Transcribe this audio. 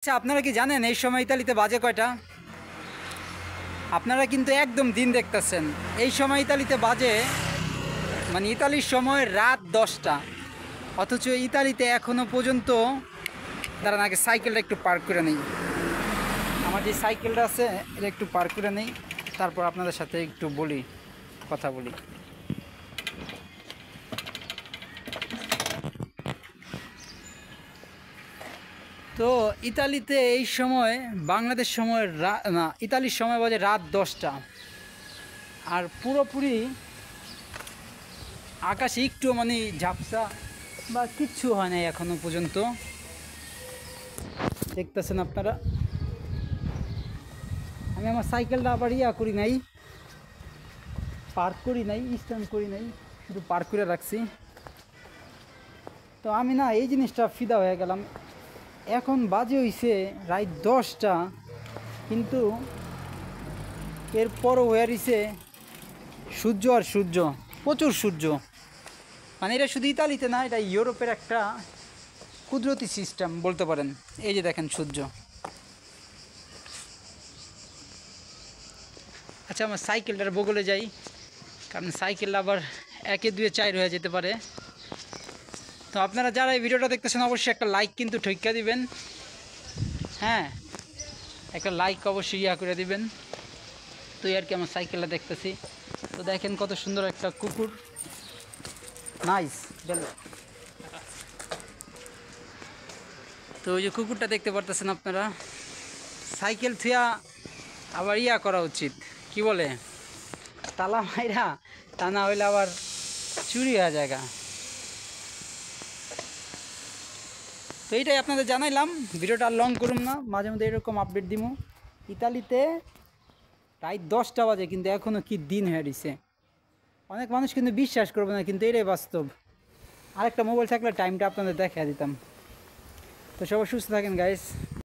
আচ্ছা, আপনারা কি জানেন এই সময় ইতালিতে বাজে কয়টা? আপনারা কিন্তু একদম দিন দেখতেছেন। এই সময় ইতালিতে বাজে মানে ইতালির সময় রাত 10টা, অথচ ইতালিতে এখনও পর্যন্ত দাঁড়ান আগে সাইকেলটা একটু পার্ক করে নেই। আমার যে সাইকেলটা আছে এটা একটু পার্ক করে নেই, তারপর আপনাদের সাথে একটু কথা বলি। তো ইতালিতে এই সময় বাংলাদেশ সময় না, ইতালির সময় বাজে রাত 10টা, আর পুরোপুরি আকাশে একটু মানে ঝাপসা বা কিচ্ছু হয় নাই এখনো পর্যন্ত। দেখতেছেন আপনারা, আমি আমার সাইকেলটা আবার করি নাই, পার্ক করি নাই, স্ট্যান্ড করি নাই, শুধু পার্ক করে রাখছি। তো আমি না এই জিনিসটা ফিদা হয়ে গেলাম। এখন বাজে হইছে রাত 10টা, কিন্তু এরপরও হয়ে রইছে সূর্য আর সূর্য, প্রচুর সূর্য। মানে এটা শুধু ইতালিতে না, এটা ইউরোপের একটা কুদরতি সিস্টেম বলতে পারেন। এই যে দেখেন সূর্য। আচ্ছা, আমার সাইকেলটার বগলে যাই, কারণ সাইকেল আবার 1 2 4 হয়ে যেতে পারে। তো আপনারা যারা এই ভিডিওটা দেখতেছেন অবশ্যই একটা লাইক কিন্তু ঠইকা দিবেন। হ্যাঁ, একটা লাইক অবশ্যই করে দিবেন। তো আর কি, আমার সাইকেলটা দেখতেছি, তো দেখেন কত সুন্দর একটা কুকুর, নাইস। তো ওই যে কুকুরটা দেখতে পারতেছেন আপনারা, সাইকেল থুয়া আবার করা উচিত, কি বলে, তালা মাইরা, তা না হইলে আবার চুরি হয়ে জায়গা। তো এইটাই আপনাদের জানাইলাম, ভিডিওটা আর লং করুম না, মাঝে মধ্যে এরকম আপডেট দিমু। ইতালিতে রাত 10টা বাজে, কিন্তু এখনও কি দিন হয়ে দিছে। অনেক মানুষ কিন্তু বিশ্বাস করবে না, কিন্তু এটাই বাস্তব। আরেকটা মোবাইল থাকলে টাইমটা আপনাদের দেখা দিতাম। তো সবাই সুস্থ থাকেন গাইস।